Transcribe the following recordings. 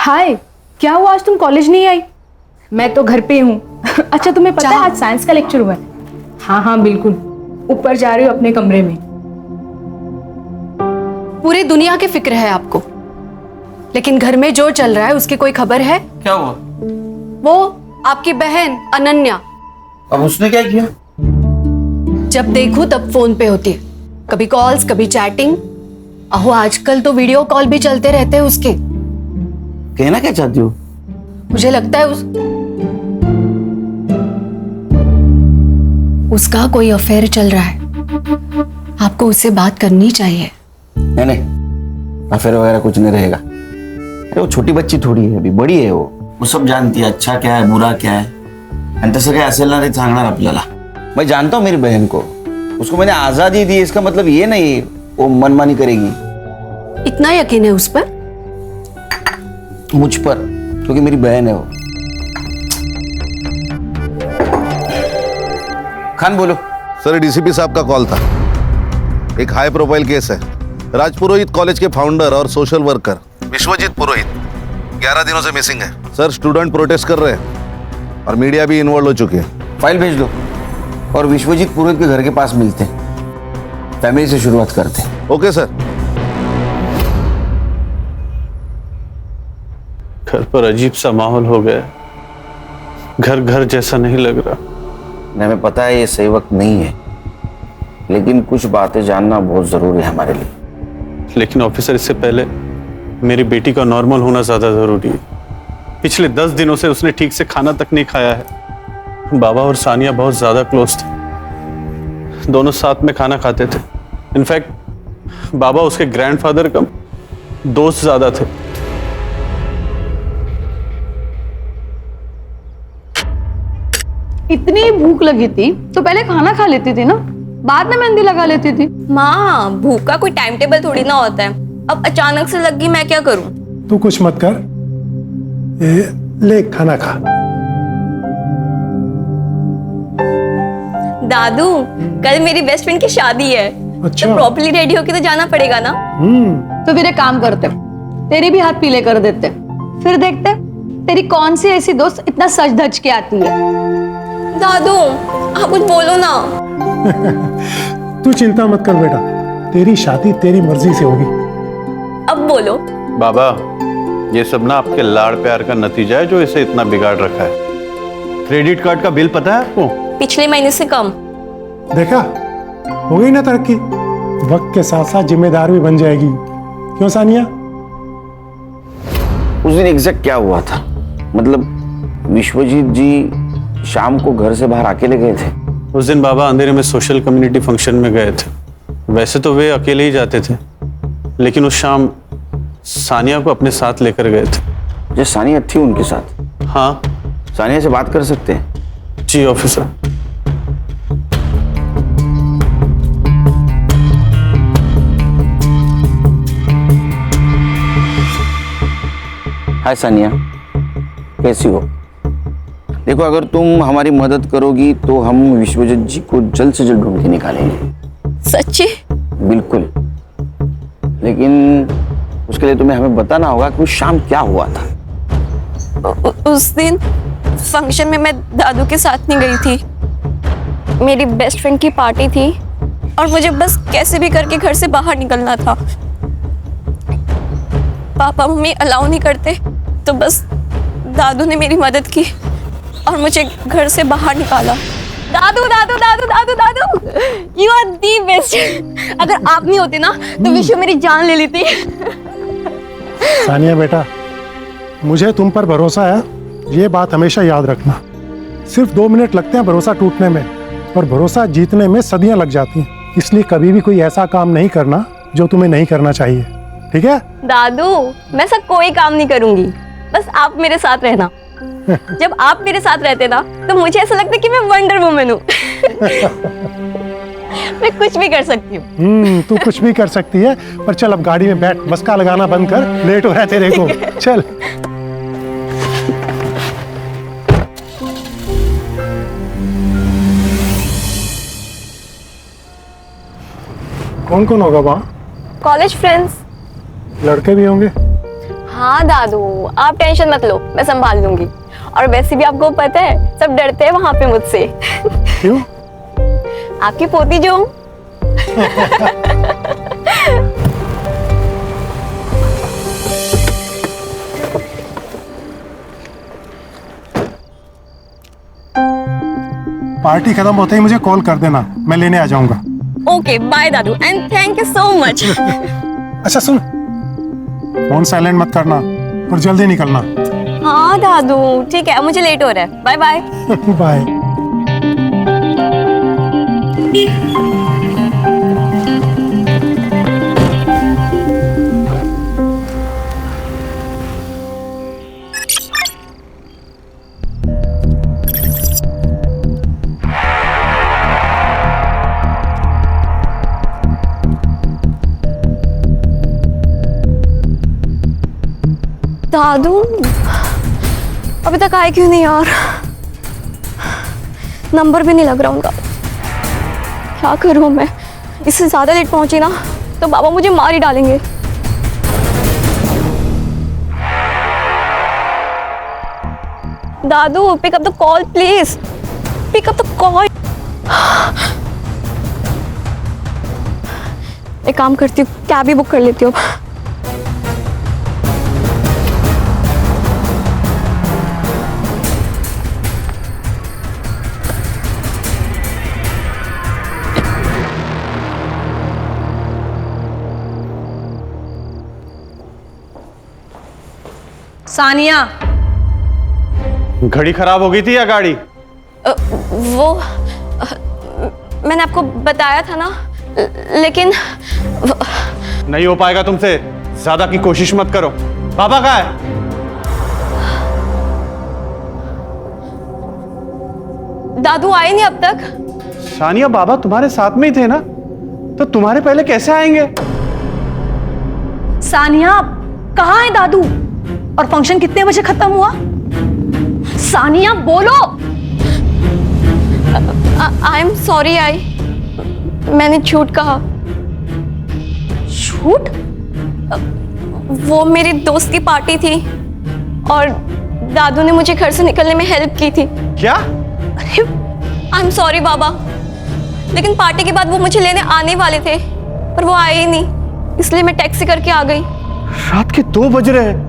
हाय, क्या हुआ आज तुम कॉलेज नहीं आई? मैं तो घर पे हूँ। अच्छा तुम्हें पता है आज साइंस का लेक्चर हुआ है? हाँ हाँ बिल्कुल, ऊपर जा रही हूँ अपने कमरे में। पूरी दुनिया की फिक्र है आपको, लेकिन घर में जो चल रहा है उसकी कोई खबर है? क्या हुआ? वो आपकी बहन अनन्या, अब उसने क्या किया? जब देखो तब फोन पे होती है, कभी कॉल्स कभी चैटिंग। अहो आजकल तो वीडियो कॉल भी चलते रहते हैं उसके। कहना क्या चाहती हो? मुझे लगता है उसका कोई अफेयर चल रहा है। आपको उससे बात करनी चाहिए। नहीं, अफेयर वगैरह कुछ नहीं रहेगा। अरे वो छोटी बच्ची थोडी है, अभी बड़ी है वो सब जानती है अच्छा क्या है बुरा क्या है। आणि तसं काय असेल ना ते सांगणार आपल्याला। मैं जानता हूँ मेरी बहन को, उसको मैंने आजादी दी, इसका मतलब ये नहीं वो मनमानी करेगी। इतना यकीन है उस पर? मुझ पर, क्योंकि मेरी बहन है वो। खान बोलो। सर, डीसीपी साहब का कॉल था। एक हाई प्रोफाइल केस है। राजपुरोहित कॉलेज के फाउंडर और सोशल वर्कर विश्वजीत पुरोहित 11 दिनों से मिसिंग है। सर, स्टूडेंट प्रोटेस्ट कर रहे हैं और मीडिया भी इन्वॉल्व हो चुकी है। फाइल भेज दो और विश्वजीत पुरोहित के घर के पास मिलते हैं। फैमिली से शुरुआत करते हैं। Okay sir. घर पर अजीब सा माहौल हो गया, घर घर जैसा नहीं लग रहा। हमें पता है ये सही वक्त नहीं है, लेकिन कुछ बातें जानना बहुत जरूरी है हमारे लिए। लेकिन ऑफिसर, इससे पहले मेरी बेटी का नॉर्मल होना ज्यादा जरूरी है। पिछले 10 दिनों से उसने ठीक से खाना तक नहीं खाया है। बाबा और सानिया बहुत ज्यादा क्लोज थे, दोनों साथ में खाना खाते थे। इनफैक्ट बाबा उसके ग्रैंडफादर का दोस्त ज्यादा थे। इतनी भूख लगी थी तो पहले खाना खा लेती थी ना, बाद में मेहंदी लगा लेती थी। माँ, भूख का कोई टाइम टेबल थोड़ी ना होता है। अब अचानक से लग गई, मैं क्या करूं? तू कुछ मत कर, ले खाना खा। दादू, कल मेरी बेस्ट फ्रेंड की शादी है। अच्छा। तो प्रॉपर्ली रेडी होके तो जाना पड़ेगा ना। तो फिर एक काम करते, तेरी भी हाथ पीले कर देते, फिर देखते तेरी कौन सी ऐसी दोस्त इतना सज धज के आती है। दादू, आप कुछ बोलो ना। तू चिंता मत कर बेटा, तेरी शादी तेरी मर्जी से होगी। अब बोलो। बाबा, ये सब ना आपके लाड़ प्यार का नतीजा है जो इसे इतना बिगाड़ रखा है। क्रेडिट कार्ड का बिल पता है आपको? पिछले महीने से कम। देखा, हो गई ना तरक्की। वक्त के साथ साथ जिम्मेदार भी बन जाएगी। क्यों सानिया? उस दिन एग्जैक्ट क्या हुआ था? मतलब विश्वजीत जी शाम को घर से बाहर अकेले गए थे? उस दिन बाबा अंधेरे में सोशल कम्युनिटी फंक्शन में गए थे। वैसे तो वे अकेले ही जाते थे, लेकिन उस शाम सानिया को अपने साथ लेकर गए थे। जो सानिया थी उनके साथ? हाँ। सानिया से बात कर सकते हैं? जी ऑफिसर। हाय सानिया, कैसी हो? देखो, अगर तुम हमारी मदद करोगी तो हम विश्वजीत जी को जल्द से जल्द ढूंढ के निकालेंगे। सच्ची? बिल्कुल, लेकिन उसके लिए तुम्हें हमें बताना होगा कि उस शाम क्या हुआ था। उस दिन फंक्शन में मैं दादू के साथ नहीं गई थी। मेरी बेस्ट फ्रेंड की पार्टी थी और मुझे बस कैसे भी करके घर से बाहर निकलना था। पापा मम्मी अलाउ नहीं करते, तो बस दादू ने मेरी मदद की और मुझे घर से बाहर निकाला। दादू दादू दादू दादू दादू, यू आर दी बेस्ट। अगर आप नहीं होते ना तो विश्व मेरी जान ले लेती। सानिया बेटा, मुझे तुम पर भरोसा है, ये बात हमेशा याद रखना। सिर्फ 2 मिनट लगते हैं भरोसा टूटने में, और भरोसा जीतने में सदियां लग जाती हैं। इसलिए कभी भी कोई ऐसा काम नहीं करना जो तुम्हें नहीं करना चाहिए, ठीक है? दादू, मैं ऐसा कोई काम नहीं करूंगी, बस आप मेरे साथ रहना। जब आप मेरे साथ रहते ना तो मुझे ऐसा लगता है कि मैं वंडर वुमन हूँ। मैं कुछ भी कर सकती हूँ। तू कुछ भी कर सकती है, पर चल अब गाड़ी में बैठ, बस का लगाना बंद कर, लेट हो रहा है तेरे को। चल। कौन कौन होगा वहाँ? College friends. लड़के भी होंगे? हाँ दादू, आप टेंशन मत लो, मैं संभाल लूंगी। और वैसे भी आपको पता है सब डरते हैं वहां पे मुझसे। क्यों? आपकी पोती जो हूँ। पार्टी खत्म होते ही मुझे कॉल कर देना, मैं लेने आ जाऊंगा। ओके बाय दादू and thank you so much. अच्छा सुन, फोन साइलेंट मत करना और जल्दी निकलना। हाँ दादू ठीक है, मुझे लेट हो रहा है, बाय बाय। बाय। दादू अभी तक आए क्यों नहीं यार? नंबर भी नहीं लग रहा उनका। क्या करूं मैं? इससे ज्यादा लेट पहुंची ना तो बाबा मुझे मार ही डालेंगे। दादू pick up the call please, pick up the call. एक काम करती हूँ, कैब ही बुक कर लेती हूँ। सानिया, घड़ी खराब हो गई थी या गाड़ी? मैंने आपको बताया था ना, लेकिन नहीं हो पाएगा तुमसे, ज्यादा की कोशिश मत करो। पापा कहाँ है? दादू आए नहीं अब तक। सानिया, बाबा तुम्हारे साथ में ही थे ना, तो तुम्हारे पहले कैसे आएंगे? सानिया कहाँ है दादू? और फंक्शन कितने बजे खत्म हुआ? सानिया बोलो। आई एम सॉरी, मैंने झूठ कहा। झूठ? वो मेरी दोस्त की पार्टी थी और दादू ने मुझे घर से निकलने में हेल्प की थी। क्या? आई एम सॉरी बाबा, लेकिन पार्टी के बाद वो मुझे लेने आने वाले थे पर वो आए ही नहीं, इसलिए मैं टैक्सी करके आ गई। रात के 2 बज रहे हैं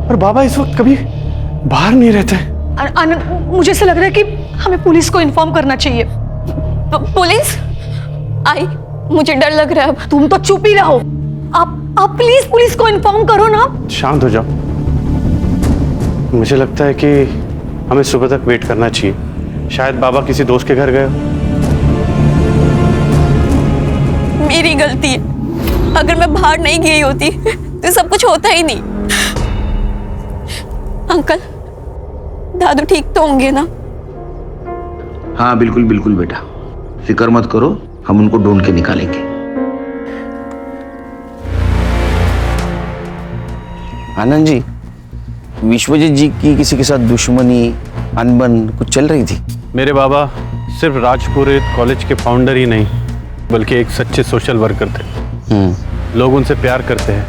और बाबा इस वक्त कभी बाहर नहीं रहते। आनंद, मुझे ऐसा लग रहा है कि हमें पुलिस को इन्फॉर्म करना चाहिए। पुलिस? आई, मुझे डर लग रहा है अब। तुम तो चुप ही रहो। आप प्लीज पुलिस को इन्फॉर्म करो ना। शांत हो जाओ। मुझे लगता है कि हमें सुबह तक वेट करना चाहिए, शायद बाबा किसी दोस्त के घर गए। मेरी गलती है, अगर मैं बाहर नहीं गई होती तो सब कुछ होता ही नहीं। अंकल, दादू ठीक तो होंगे ना? हाँ बिल्कुल बिल्कुल बेटा, फिक्र मत करो, हम उनको ढूंढ के निकालेंगे। आनंद जी, विश्वजीत जी की किसी के साथ दुश्मनी, अनबन कुछ चल रही थी? मेरे बाबा सिर्फ राजपुरोहित कॉलेज के फाउंडर ही नहीं, बल्कि एक सच्चे सोशल वर्कर थे। लोग उनसे प्यार करते हैं,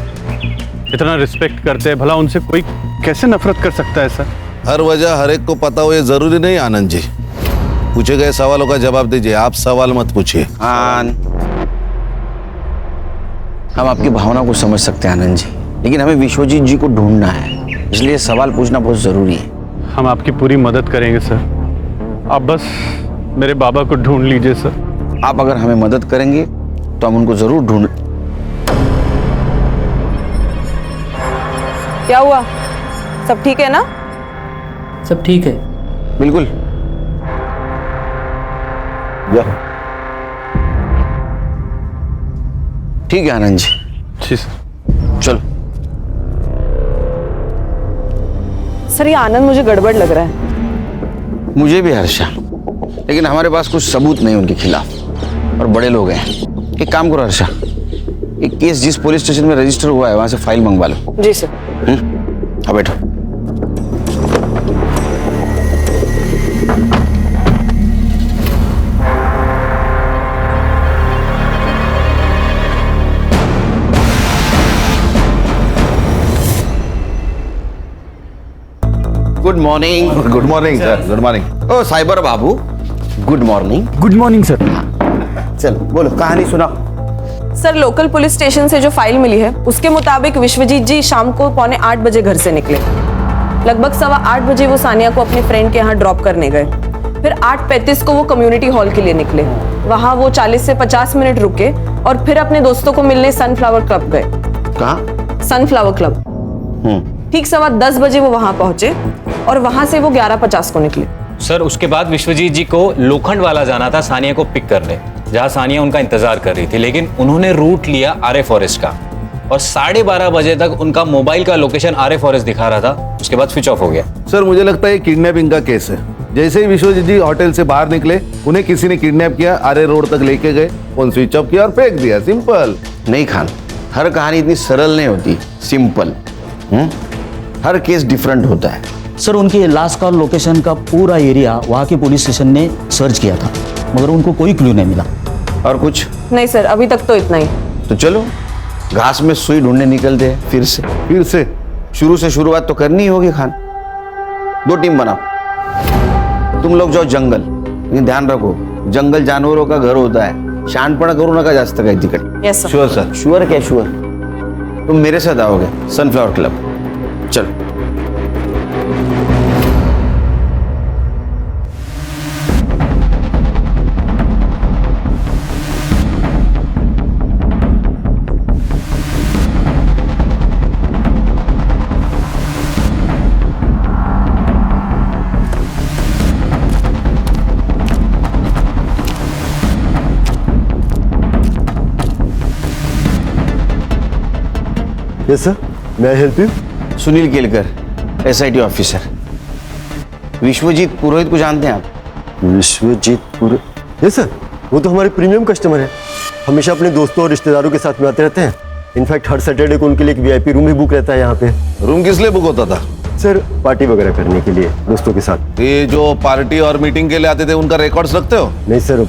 इतना रिस्पेक्ट करते हैं, भला उनसे कोई कैसे नफरत कर सकता है सर? हर वजह हर एक को पता हो ये जरूरी नहीं आनंद जी। पूछे गए सवालों का जवाब दीजिए, आप सवाल मत पूछिए। हम आपकी भावना को समझ सकते हैं आनंद जी, लेकिन हमें विश्वजीत जी को ढूंढना है, इसलिए सवाल पूछना बहुत जरूरी है। हम आपकी पूरी मदद करेंगे सर, आप बस मेरे बाबा को ढूंढ लीजिए सर। आप अगर हमें मदद करेंगे तो हम उनको जरूर ढूंढ। क्या हुआ? सब ठीक है ना? सब ठीक है। बिल्कुल। ठीक है आनंद जी। जी सर। चलो। सर ये आनंद मुझे गड़बड़ लग रहा है। मुझे भी हर्षा, लेकिन हमारे पास कुछ सबूत नहीं उनके खिलाफ और बड़े लोग हैं। एक काम करो हर्षा, एक केस जिस पुलिस स्टेशन में रजिस्टर हुआ है वहां से फाइल मंगवा लो। जी सर। अब बैठो। Good morning. Good morning sir, good morning. ओ साइबर बाबू, good morning. Good morning sir. चल बोलो, कहानी सुनाओ। सर, लोकल पुलिस स्टेशन से जो फाइल मिली है उसके मुताबिक विश्वजीत जी शाम को 7:45 बजे घर से निकले। लगभग 8:15 बजे वो सानिया को अपने फ्रेंड के यहाँ ड्रॉप करने गए। फिर 8:35 को वो कम्युनिटी हॉल के लिए निकले। वहाँ वो 40 से 50 मिनट रुके और फिर अपने दोस्तों को मिलने सनफ्लावर क्लब गए। कहाँ? Sunflower club. ठीक 10:15 बजे वो वहाँ पहुंचे और वहाँ से वो 11:50 को निकले। सर, उसके बाद विश्वजीत जी को लोखंड वाला जाना था सानिया को पिक करने, जहां सानिया उनका इंतजार कर रही थी, लेकिन उन्होंने रूट लिया आर्य फॉरेस्ट का और 12:30 बजे तक उनका मोबाइल का लोकेशन आर्य फॉरेस्ट दिखा रहा था। उसके बाद स्विच ऑफ हो गया। सर मुझे लगता है किडनैपिंग का केस है। जैसे ही विश्वजीत जी होटल से बाहर निकले, उन्हें किसी ने किडनैप किया, आर्य रोड तक लेके गए, फोन स्विच ऑफ किया और फेंक दिया। सिंपल। नहीं खान, हर कहानी इतनी सरल नहीं होती, सिंपल। हर केस डिफरेंट होता है। सर, उनकी लास्ट कॉल लोकेशन का पूरा एरिया वहाँ के पुलिस स्टेशन ने सर्च किया था, मगर उनको कोई क्लू नहीं मिला। और कुछ नहीं सर, अभी तक तो इतना ही। तो चलो घास में सुई ढूंढने निकलते हैं फिर से। शुरू से शुरुआत तो करनी होगी खान। 2 टीम बनाओ, तुम लोग जाओ जंगल, लेकिन ध्यान रखो जंगल जानवरों का घर होता है, शहाणपणा करू नका जास्त काही तिकडे। Yes sir. Sure sir. Sure क्या श्योर? तुम मेरे साथ आओगे सनफ्लावर क्लब। चलो। यस सर, मैं help you? Sunil Kelkar, SIT officer. Vishwajeet Purohit को जानते हैं आप? विश्वजीत पुरोहित? यस सर, वो तो हमारे प्रीमियम कस्टमर हैं। हमेशा अपने दोस्तों और रिश्तेदारों के साथ में आते रहते हैं। इनफैक्ट हर सैटरडे को उनके लिए एक VIP रूम भी बुक रहता है यहाँ पे। रूम किस लिए बुक होता था? सर, पार्टी वगैरह करने के लिए दोस्तों के साथ। ये जो पार्टी और मीटिंग के लिए आते थे, उनका रिकॉर्ड्स रखते हो? नहीं सर,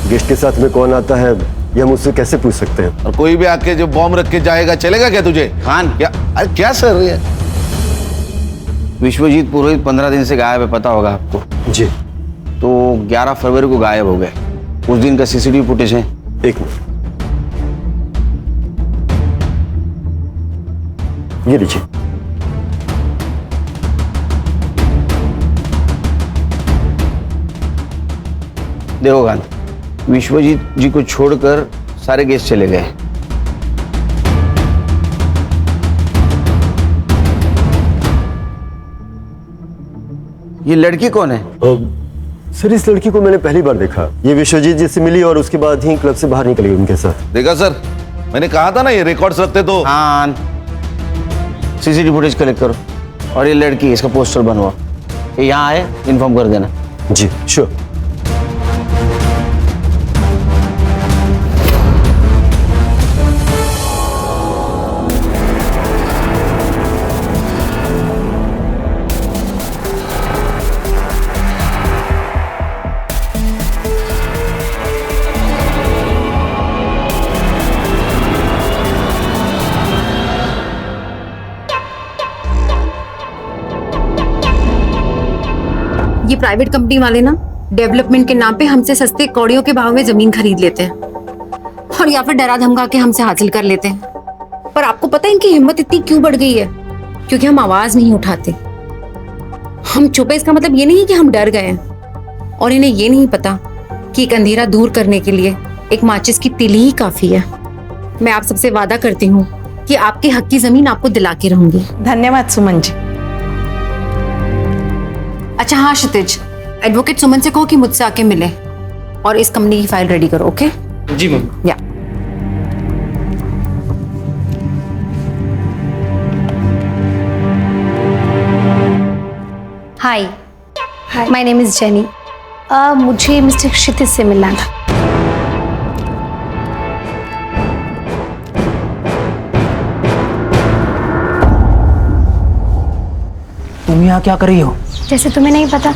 गेस्ट के साथ में कौन आता है ये हम उससे कैसे पूछ सकते हैं? और कोई भी आके जो बॉम्ब रख के जाएगा, चलेगा क्या तुझे? खान, क्या? अरे क्या सर ये? विश्वजीत पुरोहित 15 दिन से गायब है, पता होगा आपको। जी। तो 11 फरवरी को गायब हो गए। उस दिन का CCTV फुटेज है। एक मिनट, ये लीजिए। देखो खान, विश्वजीत जी को छोड़कर सारे गेस्ट चले गए। ये लड़की कौन है? सर, इस लड़की को मैंने पहली बार देखा। ये विश्वजीत जी से मिली और उसके बाद ही क्लब से बाहर निकल गई उनके साथ। देखा सर, मैंने कहा था ना ये रिकॉर्ड्स रखते तो। खान, CCTV फुटेज कलेक्ट करो और ये लड़की, इसका पोस्टर बनवाओ। ये यहाँ आए, इन्फॉर्म कर देना। जी श्योर। ये प्राइवेट कंपनी वाले ना डेवलपमेंट के नाम पे हमसे सस्ते कौड़ियों के भाव में जमीन खरीद लेते हैं और या फिर डरा धमका के हमसे हासिल कर लेते हैं। पर आपको पता है इनकी हिम्मत इतनी क्यों बढ़ गई है? क्योंकि हम आवाज नहीं उठाते। हम चुप है इसका मतलब ये नहीं कि हम डर गए हैं, और इन्हें ये नहीं पता कि एक अंधेरा दूर करने के लिए एक माचिस की तिली ही काफी है। मैं आप सबसे वादा करती हूँ कि आपके हक की जमीन आपको दिला के रहूंगी। धन्यवाद सुमन जी। अच्छा हाँ क्षितिज, एडवोकेट सुमन से कहो कि मुझसे आके मिले और इस कंपनी की फाइल रेडी करो। ओके जी मैम। या हाय, माय नेम इज जेनी। मुझे मिस्टर क्षितिज से मिलना था। तुम यहाँ क्या कर रही हो? जैसे तुम्हें नहीं पता,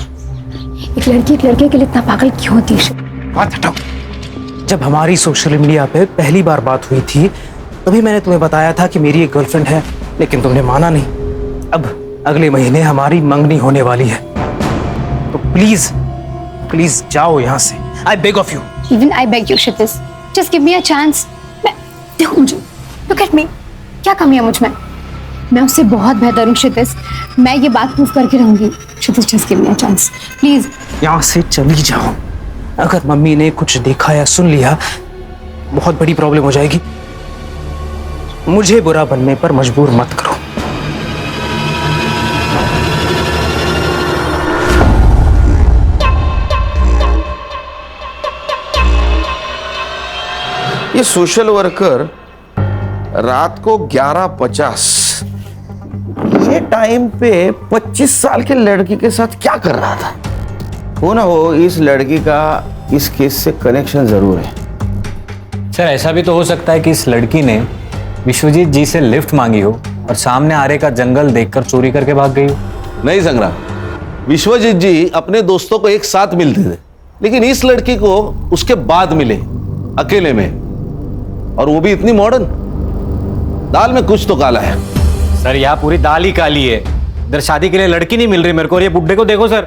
एक लड़की एक लड़के के लिए इतना पागल क्यों होती है? बात हटाओ। जब हमारी सोशल मीडिया पे पहली बार बात हुई थी तभी मैंने तुम्हें बताया था कि मेरी एक गर्लफ्रेंड है, लेकिन तुमने माना नहीं। अब अगले महीने हमारी मंगनी होने वाली है, तो प्लीज प्लीज जाओ यहाँ से। I beg of you. Even I beg you, Kshitij. Just give me a chance. देखो मुझे, look at me. क्या कमी है मुझ में? मैं उससे बहुत बेहतर हूँ क्षितिज। मैं ये बात प्रूव करके रहूंगी। क्षितिज, just give me a chance, please. यहाँ से चली जाओ। अगर मम्मी ने कुछ देखा या सुन लिया, बहुत बड़ी प्रॉब्लम हो जाएगी। मुझे बुरा बनने पर मजबूर मत करो। ये सोशल वर्कर रात को 11:50 ये टाइम पे 25 साल के लड़की के साथ क्या कर रहा था? हो ना हो, इस लड़की का इस केस से कनेक्शन जरूर है। सर ऐसा भी तो हो सकता है कि इस लड़की ने विश्वजीत जी से लिफ्ट मांगी हो और सामने आरे का जंगल देखकर चोरी करके भाग गई हो। नहीं संग्राम, विश्वजीत जी अपने दोस्तों को एक साथ मिलते थे, लेकिन इस लड़की को उसके बाद मिले अकेले में, और वो भी इतनी मॉडर्न। दाल में कुछ तो काला है। सर यहाँ पूरी दाल ही काली है। इधर शादी के लिए लड़की नहीं मिल रही मेरे को, और ये बुड्ढे को देखो सर।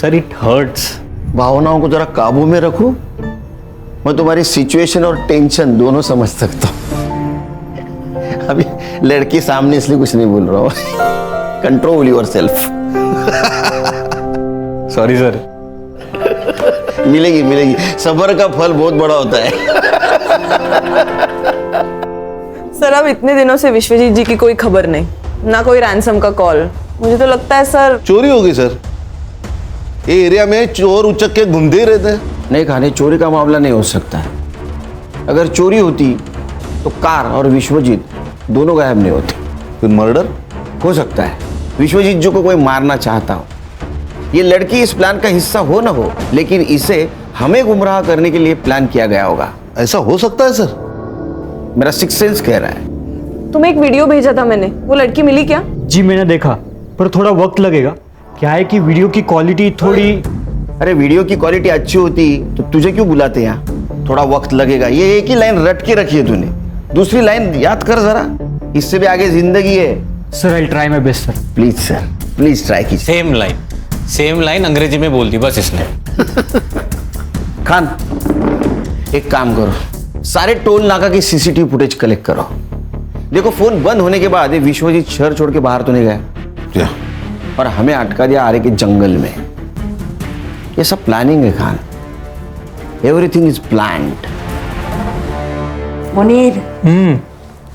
Sir it hurts. भावनाओं को जरा काबू में रखो। मैं तुम्हारी सिचुएशन और टेंशन दोनों समझ सकता हूं। अभी लड़की सामने इसलिए कुछ नहीं बोल रहा हूं। Control your self. Sorry sir. मिलेगी मिलेगी, सब्र का फल बहुत बड़ा होता है। सर अब इतने दिनों से विश्वजीत जी की कोई खबर नहीं, ना कोई रैंसम का कॉल। मुझे तो लगता है सर चोरी होगी। सर ये एरिया में चोर उचक के घूमते ही रहते हैं। नहीं खाने, चोरी का मामला नहीं हो सकता है। अगर चोरी होती तो कार और विश्वजीत दोनों गायब नहीं होते। फिर मर्डर हो सकता है। विश्वजीत जी को कोई मारना चाहता हो, ये लड़की इस प्लान का हिस्सा हो ना हो, लेकिन इसे हमें गुमराह करने के लिए प्लान किया गया होगा। ऐसा हो सकता है सर? मेरा सिक्स सेंस कह रहा है। तुम्हें एक वीडियो भेजा था मैंने, वो लड़की मिली क्या? जी मैंने देखा, पर थोड़ा वक्त लगेगा। क्या है कि वीडियो की क्वालिटी थोड़ी। अरे वीडियो की क्वालिटी अच्छी होती तो तुझे क्यों बुलाते यहाँ? थोड़ा वक्त लगेगा। ये एक ही लाइन रट के रखी है तूने, दूसरी लाइन याद कर जरा। इससे भी आगे जिंदगी है। Sir I try my best sir. Please sir, please try कीजिए। सेम लाइन अंग्रेजी में बोल दी बस इसने। खान एक काम करो, सारे टोल नाका की सीसीटीवी फुटेज कलेक्ट करो। देखो फोन बंद होने के बाद ये विश्वजीत शहर छोड़ के बाहर तो नहीं गया, और हमें अटका दिया आरे के जंगल में। ये सब प्लानिंग है Khan. Everything is planned. Munir,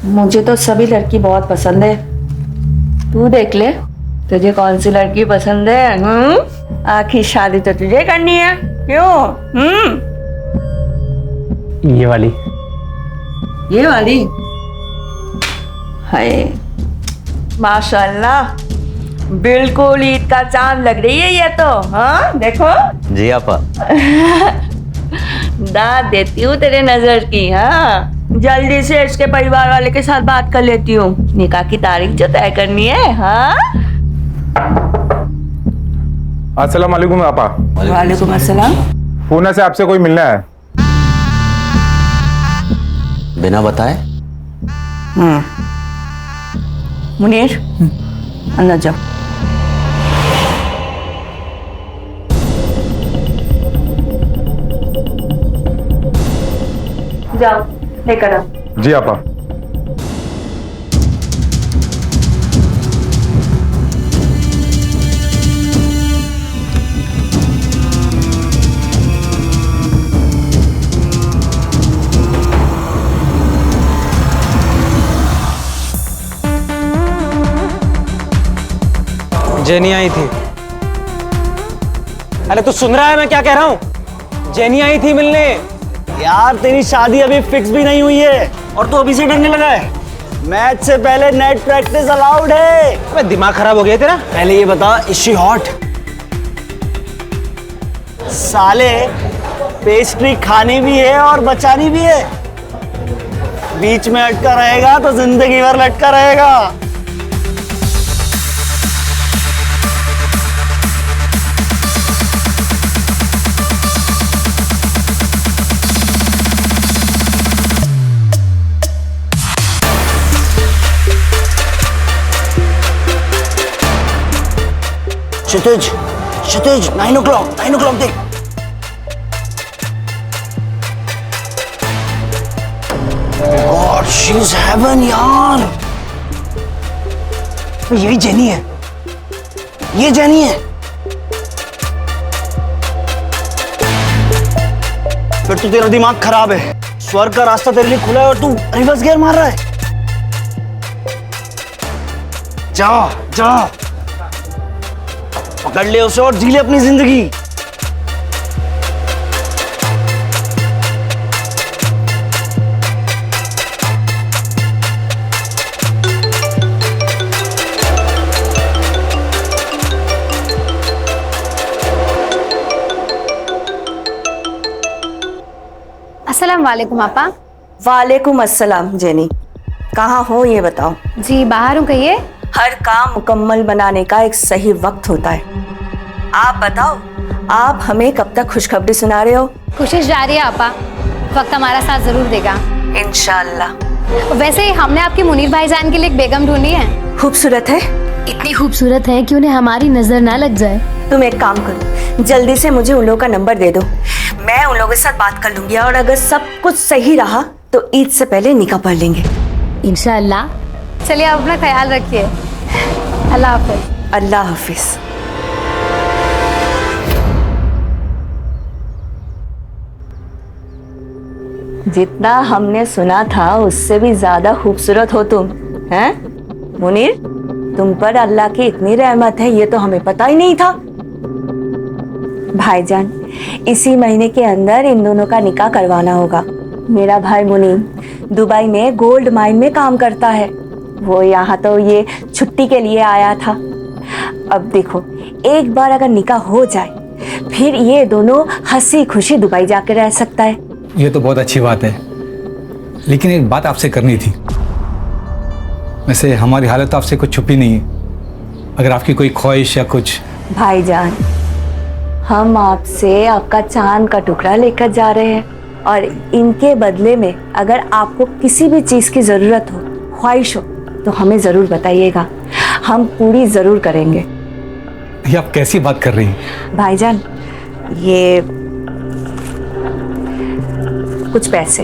मुझे तो सभी लड़की बहुत पसंद है। तू देख ले तुझे कौन सी लड़की पसंद है। आखिर शादी तो तुझे करनी है, क्यों? ये वाली। ये वाली? हाय माशाल्लाह, बिल्कुल ईद का चांद लग रही है ये तो। हाँ देखो। जी आपा। दाद देती हूँ तेरे नजर की। हाँ जल्दी से इसके परिवार वाले के साथ बात कर लेती हूँ, निकाह की तारीख जो तय करनी है। हाँ अस्सलाम वालेकुम आपा। वालेकुम अस्सलाम। पूना से आपसे कोई मिलना है। बिना बताए? मुनीर अंदर जाओ। जाओ लेकर आओ। जी आपा। जेनी आई थी। अरे तू सुन रहा है मैं क्या कह रहा हूँ? जेनी आई थी मिलने। यार तेरी शादी अभी फिक्स भी नहीं हुई है और तू अभी से डरने लगा है। मैच से पहले नेट प्रैक्टिस अलाउड है। अबे दिमाग खराब हो गया तेरा? पहले ये बता, इज शी हॉट? साले पेस्ट्री खानी भी है और बचानी भी है। बीच में अटका रहेगा तो जिंदगी भर लटका रहेगा। क्षितिज क्षितिज 9 o'clock देख। गॉड शी इज हेवन यार। यही जेनी है, ये जेनी है। फिर तो तेरा दिमाग खराब है। स्वर्ग का रास्ता तेरे लिए खुला है और तू रिवर्स गियर मार रहा है। जा जा पकड़ ले उसे और जी ले अपनी जिंदगी। अस्सलाम वालेकुम आपा। वालेकुम अस्सलाम जेनी, कहाँ हो ये बताओ। जी बाहर हूँ, कहिए। हर काम मुकम्मल बनाने का एक सही वक्त होता है। आप बताओ, आप हमें कब तक खुशखबरी सुना रहे हो? कोशिश जारी है आपा, वक्त हमारा साथ जरूर देगा इंशाल्लाह। वैसे हमने आपके मुनीर भाईजान के लिए एक बेगम ढूंढी है। खूबसूरत है? इतनी खूबसूरत है कि उन्हें हमारी नजर ना लग जाए। तुम एक काम करो, जल्दी से मुझे उन लोगों का नंबर दे दो, मैं उन लोगों के साथ बात कर लूंगी और अगर सब कुछ सही रहा तो ईद से पहले निकाह पढ़ लेंगे इंशाअल्लाह। चलिए आप अपना ख्याल रखिए। अल्लाह हाफिज। अल्लाह हाफिज। जितना हमने सुना था उससे भी ज्यादा खूबसूरत हो तुम, हैं मुनीर? तुम पर अल्लाह की इतनी रहमत है ये तो हमें पता ही नहीं था। भाईजान, इसी महीने के अंदर इन दोनों का निकाह करवाना होगा। मेरा भाई मुनीर दुबई में गोल्ड माइन में काम करता है। वो यहाँ तो ये छुट्टी के लिए आया था। अब देखो, एक बार अगर निकाह हो जाए फिर ये दोनों हंसी खुशी दुबई जाके रह सकता है। ये तो बहुत अच्छी बात है, लेकिन एक बात आपसे करनी थी। वैसे हमारी हालत तो आपसे कुछ छुपी नहीं है, अगर आपकी कोई ख्वाहिश या कुछ। भाईजान, हम आपसे आपका चांद का टुकड़ा लेकर जा रहे हैं और इनके बदले में अगर आपको किसी भी चीज़ की ज़रूरत हो, ख्वाहिश हो, तो हमें ज़रूर बताइएगा, हम पूरी ज़रूर करेंगे। ये आप कैसी बात कर रही हैं? भाईजान, ये कुछ पैसे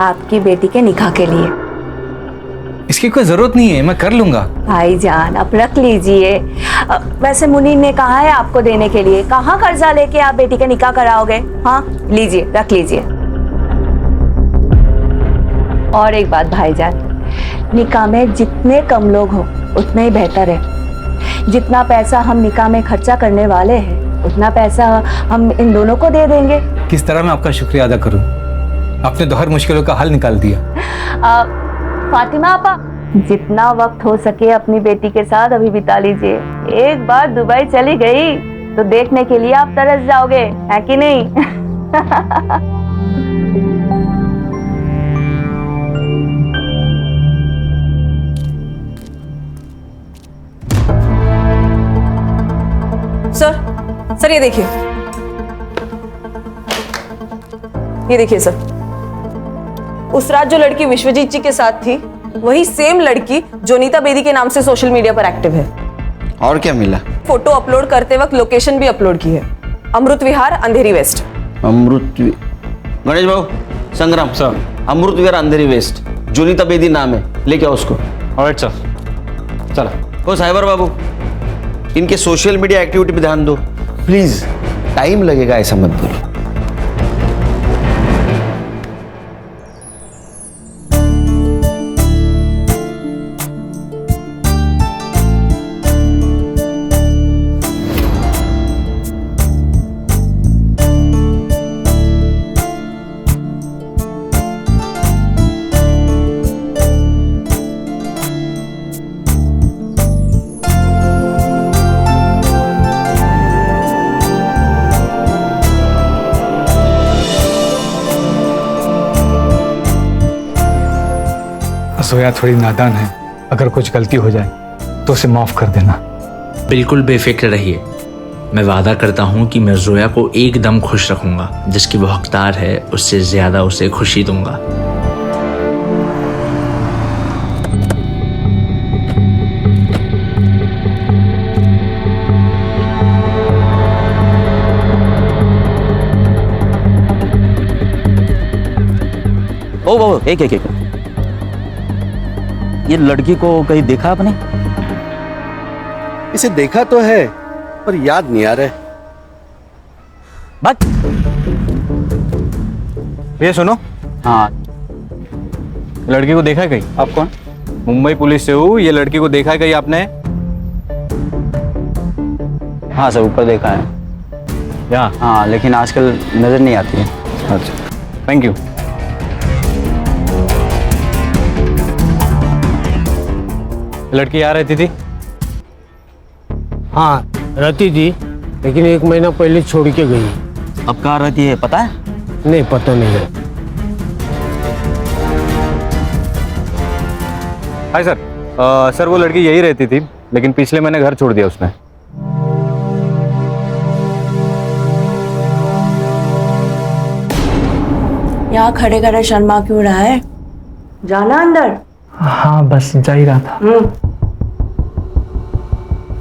आपकी बेटी के निकाह के लिए। इसकी कोई ज़रूरत नहीं है, मैं कर लूँगा। भाईजान आप रख लीजिए। वैसे मुनीर ने कहा है आपको देने के लिए, कहाँ कर्जा लेके आप बेटी का निकाह कराओगे? हाँ लीजिए, रख लीजिए। और एक बात भाईजान, निकाह में जितने कम लोग हो उतना ही बेहतर है। जितना पैसा हम निकाह में खर्चा करने वाले हैं उतना पैसा हम इन दोनों को दे देंगे। किस तरह मैं आपका शुक्रिया अदा करूं? आपने तो हर मुश्किलों का हल निकाल दिया। फातिमा आपा, जितना वक्त हो सके अपनी बेटी के साथ अभी बिता लीजिए। एक बार दुबई चली गई तो देखने के लिए आप तरस जाओगे, है कि नहीं? सर ये देखिए, सर, उस रात जो लड़की विश्वजीत जी के साथ थी वही सेम लड़की जोनीता बेदी के नाम से सोशल मीडिया पर एक्टिव है। और क्या मिला? फोटो अपलोड करते वक्त लोकेशन भी अपलोड की है, अमृत विहार अंधेरी वेस्ट। गणेश बाबू, संग्राम सर, अमृत विहार अंधेरी वेस्ट, जोनीता बेदी नाम है, लेके आओ उसको। Alright sir. चलो ओ साइबर बाबू, इनके सोशल मीडिया एक्टिविटी पे ध्यान दो प्लीज, टाइम लगेगा ऐसा मत बोलो। जोया थोड़ी नादान है, अगर कुछ गलती हो जाए तो उसे माफ कर देना। बिल्कुल बेफिक्र रहिए, मैं वादा करता हूँ कि मैं जोया को एकदम खुश रखूंगा। जिसकी वो हकदार है उससे ज्यादा उसे खुशी दूंगा। ओ एक एक एक, ये लड़की को कहीं देखा आपने? इसे देखा तो है पर याद नहीं आ रहा है। बात भैया सुनो। हाँ, लड़की को देखा है कहीं? आप कौन? मुंबई पुलिस से हूँ। ये लड़की को देखा है कहीं आपने? हाँ सर, ऊपर देखा है। यहाँ? हाँ, लेकिन आजकल नजर नहीं आती है। अच्छा, थैंक यू। लड़की यहाँ रहती थी? हाँ रहती थी, लेकिन 1 महीना पहले छोड़ के गई। अब कहाँ रहती है पता है? नहीं पता नहीं है। Hi sir. सर वो लड़की यही रहती थी, लेकिन पिछले महीने घर छोड़ दिया उसने। यहाँ खड़े खड़े शर्मा क्यों रहा है? जाना अंदर। हाँ बस जा ही रहा था।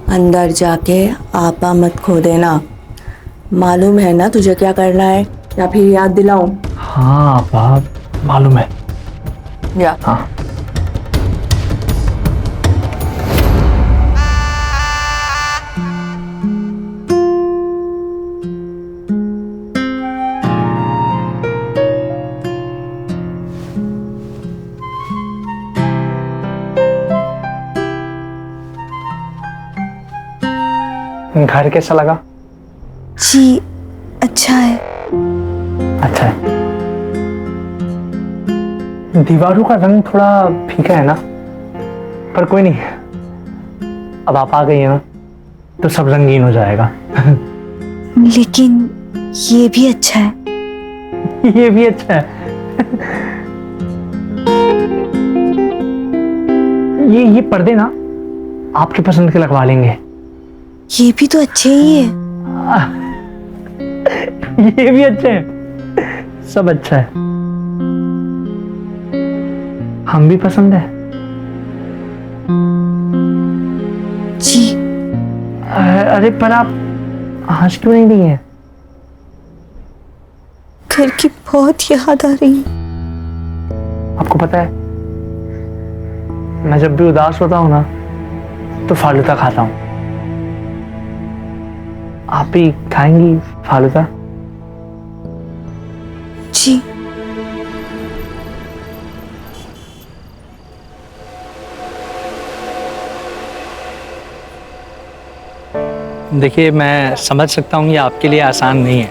अंदर जाके आपा मत खो देना। मालूम है ना तुझे क्या करना है, या फिर याद दिलाऊं? हाँ बाप मालूम है। या हाँ। घर कैसा लगा? जी अच्छा है। अच्छा है। दीवारों का रंग थोड़ा फीका है ना, पर कोई नहीं, अब आप आ गई है ना तो सब रंगीन हो जाएगा। लेकिन ये भी अच्छा है। ये भी अच्छा है। ये पर्दे ना आपकी पसंद के लगवा लेंगे। ये भी तो अच्छे ही है। ये भी अच्छे हैं, सब अच्छा है। हम भी पसंद है जी। अरे पर आप हंस क्यों नहीं रही हैं? घर की बहुत याद आ रही है। आपको पता है, मैं जब भी उदास होता हूं ना तो फालूदा खाता हूं। आप भी खाएंगी फालूदा? जी। देखिए मैं समझ सकता हूँ ये आपके लिए आसान नहीं है,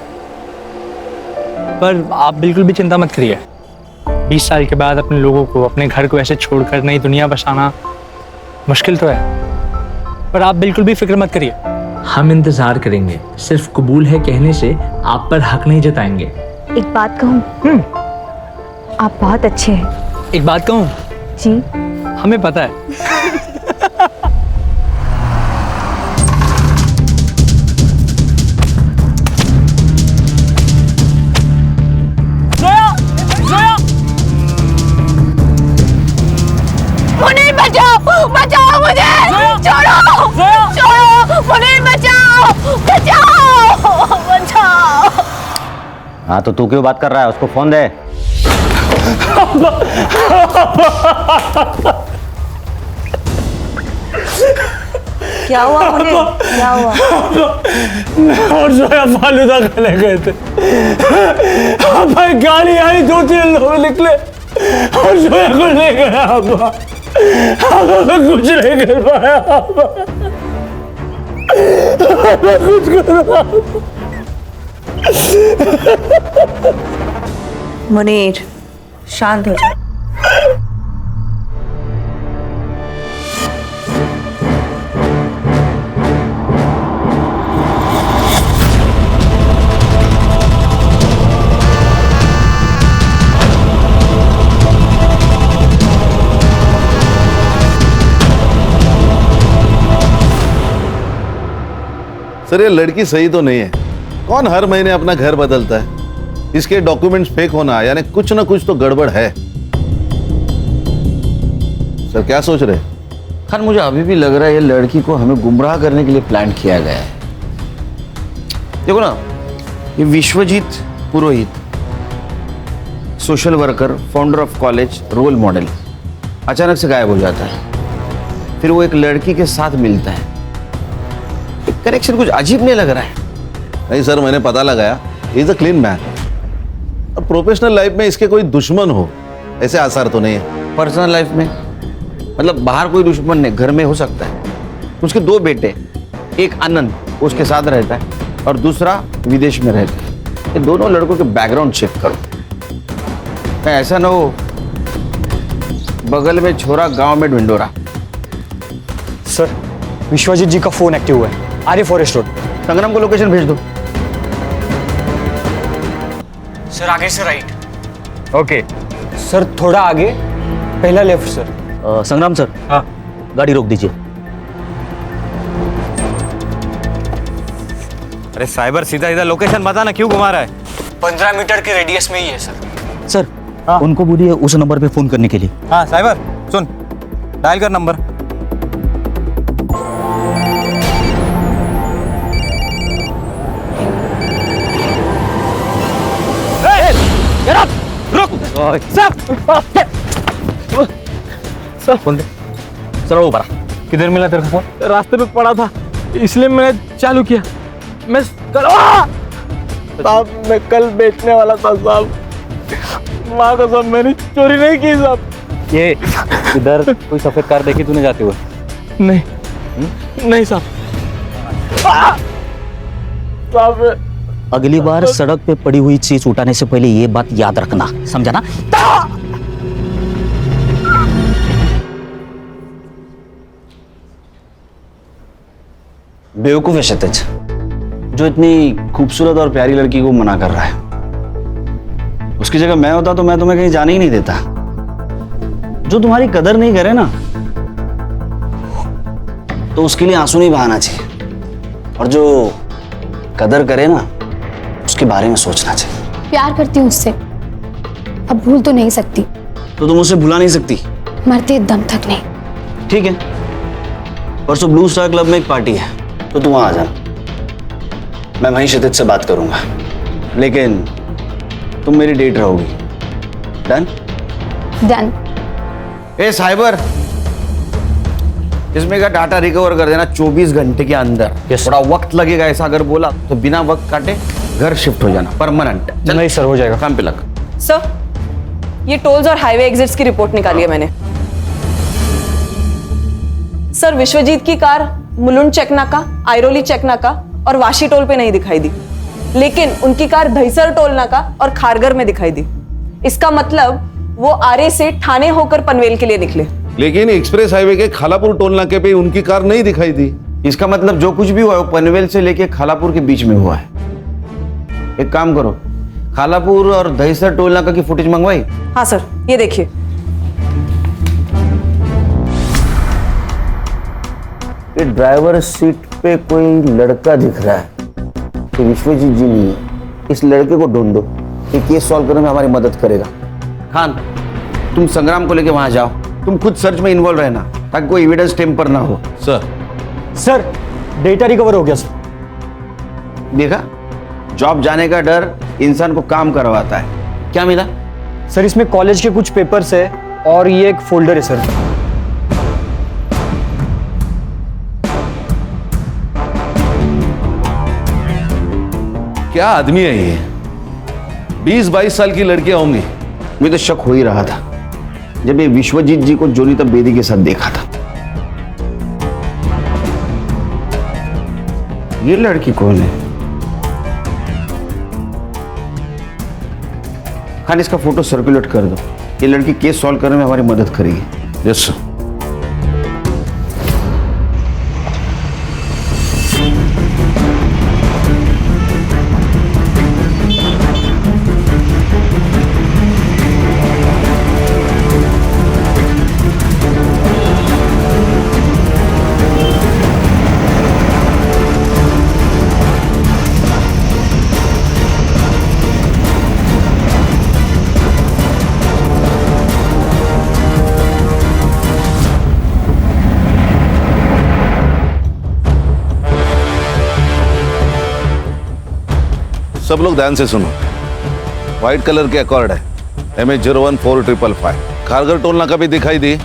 पर आप बिल्कुल भी चिंता मत करिए। 20 साल के बाद अपने लोगों को, अपने घर को ऐसे छोड़कर नई दुनिया बसाना मुश्किल तो है, पर आप बिल्कुल भी फिक्र मत करिए। हम इंतजार करेंगे, सिर्फ कबूल है कहने से आप पर हक नहीं जताएंगे। एक बात कहूँ, आप बहुत अच्छे हैं। एक बात कहूँ? जी। हमें पता है। मुनीर बचाओ, बचाओ मुझे, छोड़ो, छोड़ो, मुनीर बचाओ, बचाओ, बचाओ। हाँ तो तू क्यों बात कर रहा है? उसको फोन दे। क्या हुआ मुनीर? क्या हुआ? और जोया फालूदा खाने गए थे। अब्बा गाड़ी आई, 2-3 लोग निकले और जोया को ले गया। अब्बा मैं कुछ नहीं कर पाया। अब्बा कुछ कर। मुनीर शांत हो जा। सर ये लड़की सही तो नहीं है। कौन हर महीने अपना घर बदलता है? इसके डॉक्यूमेंट्स फेक होना यानी कुछ ना कुछ तो गड़बड़ है। सर क्या सोच रहे? खान मुझे अभी भी लग रहा है ये लड़की को हमें गुमराह करने के लिए प्लान किया गया है। देखो ना, ये Vishwajeet Purohit social worker, founder of college, role model, अचानक से गायब हो जाता है। फिर वो एक लड़की के साथ मिलता है। कनेक्शन कुछ अजीब नहीं लग रहा है? नहीं सर, मैंने पता लगाया, इज अ क्लीन मैन। और प्रोफेशनल लाइफ में इसके कोई दुश्मन हो ऐसे आसार तो नहीं है। पर्सनल लाइफ में मतलब बाहर कोई दुश्मन नहीं, घर में हो सकता है। उसके 2 बेटे, एक आनंद उसके साथ रहता है और दूसरा विदेश में रहता है। ये दोनों लड़कों के बैकग्राउंड चेक करो, ऐसा ना हो बगल में छोरा गांव में ढिंडोरा। सर, विश्वजीत जी का फोन एक्टिव हुआ है, आर्य फॉरेस्ट रोड। संग्राम को लोकेशन भेज दो। सर आगे से राइट। ओके सर, थोड़ा आगे, पहला लेफ्ट सर। संग्राम सर, हाँ गाड़ी रोक दीजिए। अरे साइबर, सीधा सीधा लोकेशन बता ना, क्यों घुमा रहा है? 15 मीटर के रेडियस में ही है सर। सर उनको बोलिए उस नंबर पे फोन करने के लिए। हाँ साइबर सुन, डायल कर नंबर। सर वो बड़ा किधर मिला तेरे को फोन? रास्ते पे पड़ा था, इसलिए मैंने चालू किया। मैं कल साहब, मैं कल बेचने वाला था साहब। माँ कसम, मैंने चोरी नहीं की साहब। ये इधर कोई सफेद कार देखी तूने जाते हुए? नहीं साहब। साहब अगली बार सड़क पे पड़ी हुई चीज उठाने से पहले ये बात याद रखना, समझा ना? बेवकूफ है क्षितिज, जो इतनी खूबसूरत और प्यारी लड़की को मना कर रहा है। उसकी जगह मैं होता तो मैं तुम्हें कहीं जाने ही नहीं देता। जो तुम्हारी कदर नहीं करे ना, तो उसके लिए आंसू नहीं बहाना चाहिए, और जो कदर करे ना, उसके बारे में सोचना चाहिए। प्यार करती हूँ उससे, अब भूल तो नहीं सकती। तो तुम उसे भुला नहीं सकती? मरते दम तक नहीं। ठीक है, परसों ब्लू स्टार क्लब में एक पार्टी है, तो तुम वहां आ जाना। मैं वहीं क्षितिज से बात करूंगा, लेकिन तुम मेरी डेट रहोगी। डन? डन। ए साइबर, इसमें का डाटा रिकवर कर देना 24 घंटे के अंदर। थोड़ा वक्त लगेगा, ऐसा अगर बोला तो बिना वक्त काटे घर शिफ्ट हो जाना, परमानेंट। नहीं सर, हो जाएगा। काम पे लग। सर, ये टोल्स और हाईवे एग्जिट्स की रिपोर्ट निकाली है मैंने। सर, विश्वजीत की कार मुलुंड चेक नाका, आइरोली चेक नाका और वाशी टोल पे नहीं दिखाई दी, लेकिन उनकी कार दहिसर टोल नाका और खारगर में दिखाई दी। इसका मतलब वो आरे से ठाणे होकर पनवेल के लिए निकले। लेकिन एक्सप्रेस हाईवे के खालापुर टोल नाके पे उनकी कार नहीं दिखाई दी। इसका मतलब जो कुछ भी हुआ है वो पनवेल से लेके खालापुर के बीच में हुआ है। एक काम करो, खालापुर और दहिसर टोल नाका की फुटेज मंगवाई? हाँ सर, ये देखिए। ये ड्राइवर सीट पे कोई लड़का दिख रहा है, तो विश्वजीत जी नहीं है। इस लड़के को ढूंढो, ये केस सॉल्व करने में हमारी मदद करेगा। खान, तुम संग्राम को लेके वहां जाओ, तुम खुद सर्च में इन्वॉल्व रहना, ताकि कोई एविडेंस टेम्पर ना हो। सर डेटा रिकवर हो गया सर। देखा, जॉब जाने का डर इंसान को काम करवाता है। क्या मिला? सर इसमें कॉलेज के कुछ पेपर्स है और ये एक फोल्डर है सर। क्या आदमी है ये? 20-22 साल की लड़कियां होंगी। मुझे तो शक हो ही रहा था जब ये विश्वजीत जी को जोनीता बेदी के साथ देखा था। ये लड़की कौन है? खान, इसका फोटो सर्कुलेट कर दो। ये लड़की केस सॉल्व करने में हमारी मदद करेगी। Yes sir. सब लोग ध्यान से सुनो। व्हाइट कलर के अकॉर्ड है, MH014555। खारघर टोल नाका भी दिखाई दी,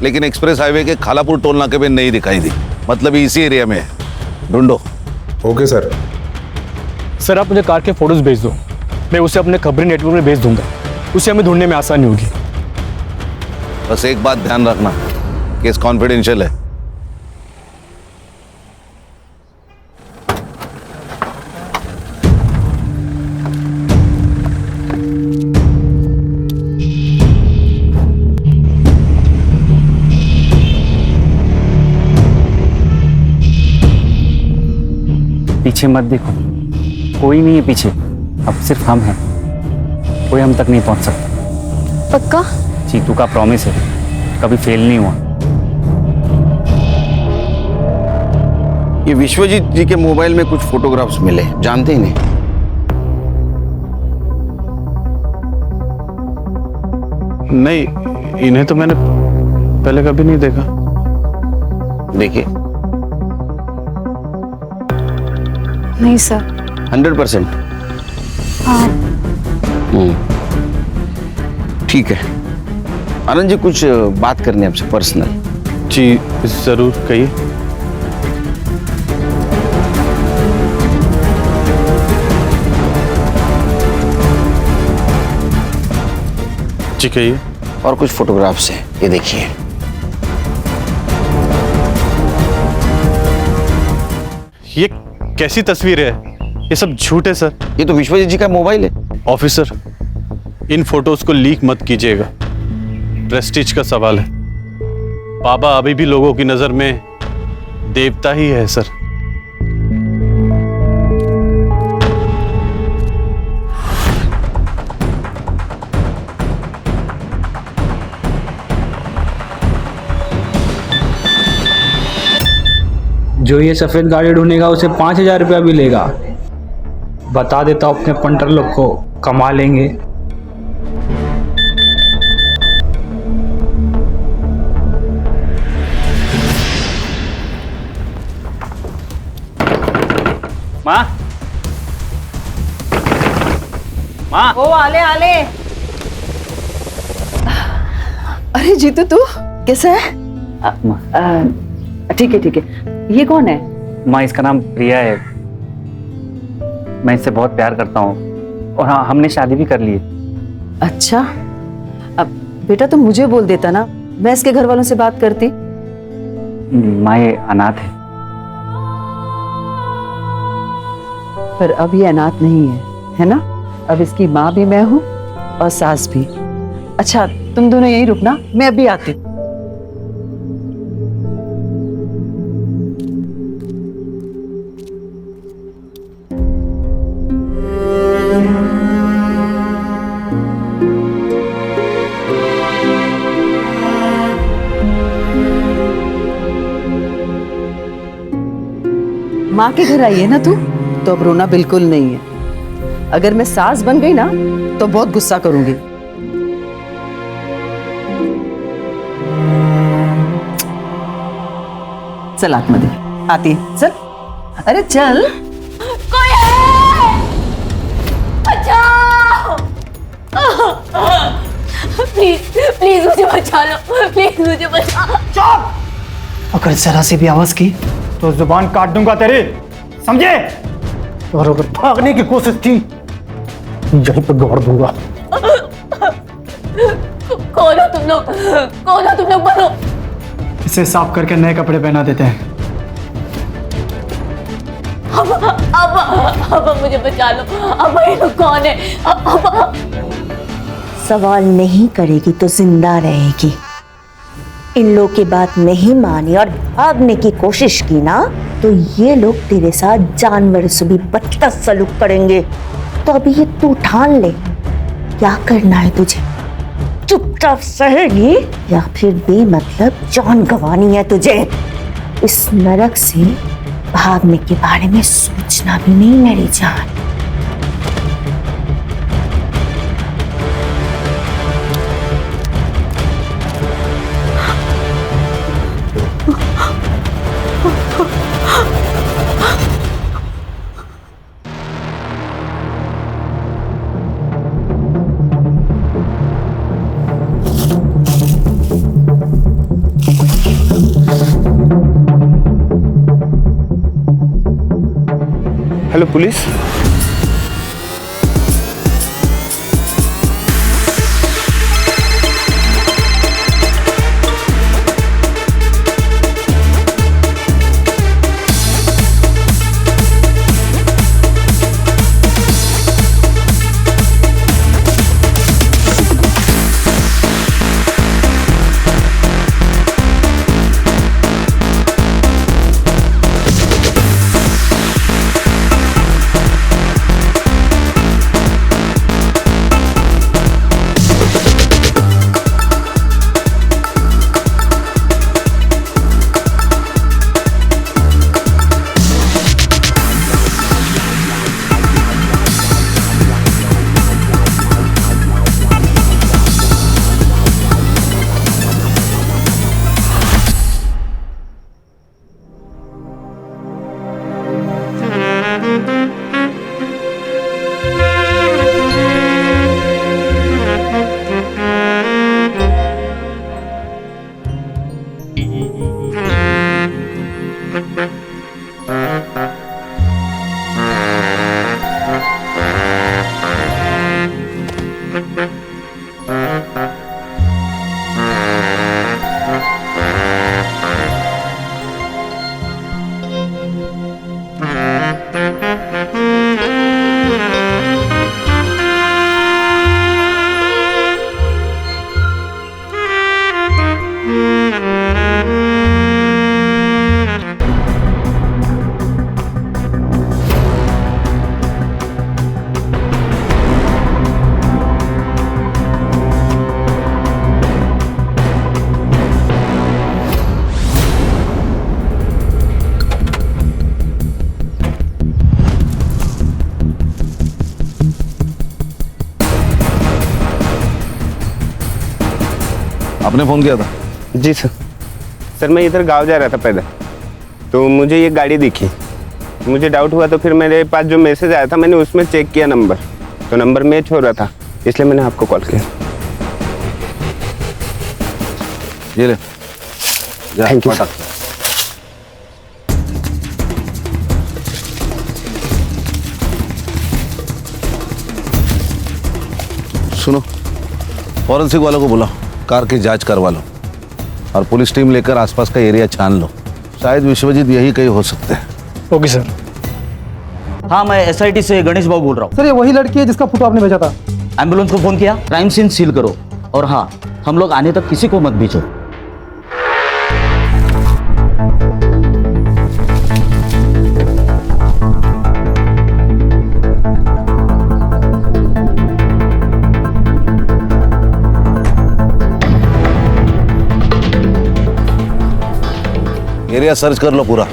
लेकिन एक्सप्रेस हाईवे के खालापुर टोल नाके पे नहीं दिखाई दी। मतलब इसी एरिया में है। ढूंढो। Okay sir. सर आप मुझे कार के फोटोज भेज दो, मैं उसे अपने खबरी नेटवर्क में भेज दूंगा, उसे हमें ढूंढने में आसानी होगी। बस एक बात ध्यान रखना, केस कॉन्फिडेंशियल है। पीछे मत देखो, कोई नहीं है पीछे, अब सिर्फ हम हैं। कोई हम तक नहीं पहुंच सकता। पक्का? जीतू का प्रॉमिस है, कभी फेल नहीं हुआ। ये विश्वजीत जी के मोबाइल में कुछ फोटोग्राफ्स मिले, जानते ही नहीं। नहीं, इन्हें तो मैंने पहले कभी नहीं देखा। देखिए। नहीं सर। 100%? हाँ। ठीक है आनंद जी, कुछ बात करनी है आपसे पर्सनल। जी जरूर, कहिए। जी कहिए। और कुछ फोटोग्राफ्स हैं, ये देखिए। ये कैसी तस्वीर है? ये सब झूठ है सर। ये तो विश्वजीत जी का मोबाइल है। ऑफिसर, इन फोटोज को लीक मत कीजिएगा, प्रेस्टीज का सवाल है। बाबा अभी भी लोगों की नजर में देवता ही है सर। जो ये सफेद गाड़ी ढूंढेगा उसे 5,000 रुपया भी लेगा। बता देता हूं अपने पंटर लोग को, कमा लेंगे। माँ, माँ। ओ आले आले। अरे जीतू, तू कैसा है? ठीक है ठीक है। ये कौन है? माँ, इसका नाम प्रिया है। मैं इससे बहुत प्यार करता हूँ और हाँ, हमने शादी भी कर ली है। अच्छा, अब बेटा तुम मुझे बोल देता ना, मैं इसके घर वालों से बात करती। माँ, ये अनाथ है। पर अब ये अनाथ नहीं है ना? अब इसकी माँ भी मैं हूँ और सास भी। अच्छा तुम दोनों यहीं रुकना, मैं अभी आती हूँ। माँ के घर आई है ना तू, तो अब रोना बिल्कुल नहीं है। अगर मैं सास बन गई ना तो बहुत गुस्सा करूंगी। चल आत्मा दे, आती है, चल। अरे चल। कोई है? बचाओ! प्लीज प्लीज मुझे बचा लो, प्लीज मुझे बचाओ। चुप! अगर जरा सी भी आवाज की तो जुबान काट दूंगा तेरी, समझे? और अगर भागने की कोशिश की यहीं पर गाड़ दूंगा। कौन हो तुम लोग? कौन हो तुम लोग? बोलो। इसे साफ करके नए कपड़े पहना देते हैं। अब मुझे बचा लो। अब ये लोग कौन है? सवाल नहीं करेगी तो जिंदा रहेगी। इन लोग की बात नहीं मानी और भागने की कोशिश की ना, तो ये लोग तेरे साथ जानवर से भी बदतर सलूक करेंगे। तो अभी ये तू ठान ले, क्या करना है तुझे? चुपचाप सहेगी या फिर बेमतलब जान गंवानी है तुझे? इस नरक से भागने के बारे में सोचना भी नहीं मेरी जान। Hello police. आपने फोन किया था? जी सर। सर मैं इधर गांव जा रहा था पैदल, तो मुझे ये गाड़ी दिखी, मुझे डाउट हुआ, तो फिर मेरे पास जो मैसेज आया था मैंने उसमें चेक किया नंबर, तो नंबर मैच हो रहा था, इसलिए मैंने आपको कॉल किया। ये ले। Thank you. सुनो, फॉरेंसिक वालों को बुलाओ, कार की जांच करवा लो और पुलिस टीम लेकर आसपास का एरिया छान लो। शायद विश्वजीत यही कहीं हो सकते हैं। Okay sir. हाँ, मैं एसआईटी से गणेश बाबू बोल रहा हूँ। सर ये वही लड़की है जिसका फोटो आपने भेजा था। एम्बुलेंस को फोन किया, क्राइम सीन सील करो, और हाँ, हम लोग आने तक किसी को मत भेजो। एरिया सर्च कर लो पूरा।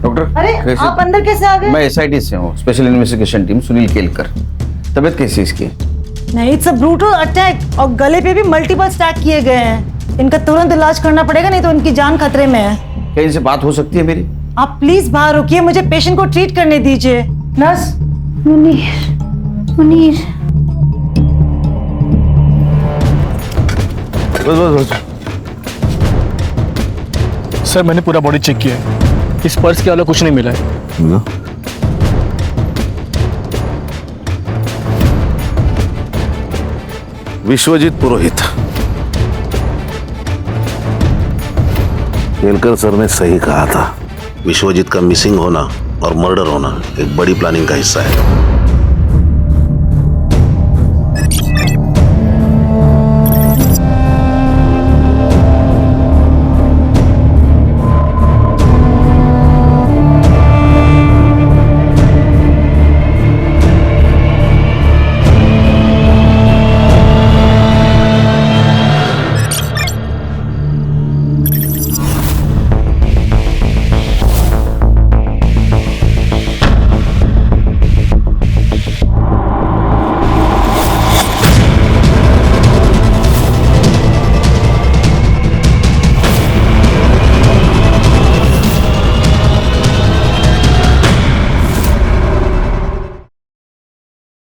डॉक्टर, अरे आप अंदर कैसे आ गए? मैं एसआईटी से हूँ, special investigation team, Sunil Kelkar. तबीयत कैसी है इसकी? नहीं, इट्स अ ब्रूटल अटैक और गले पे भी मल्टीपल स्टैक किए गए हैं। इनका तुरंत इलाज करना पड़ेगा, नहीं तो इनकी जान खतरे में है। क्या इनसे बात हो सकती है मेरी? आप प्लीज बाहर रुकिए, मुझे पेशेंट को ट्रीट करने दीजिए। नर्स। मुनीर। बस। सर मैंने पूरा बॉडी चेक किया है, इस पर्स के अलावा कुछ नहीं मिला है। विश्वजीत पुरोहित। केलकर सर ने सही कहा था, विश्वजीत का मिसिंग होना और मर्डर होना एक बड़ी प्लानिंग का हिस्सा है।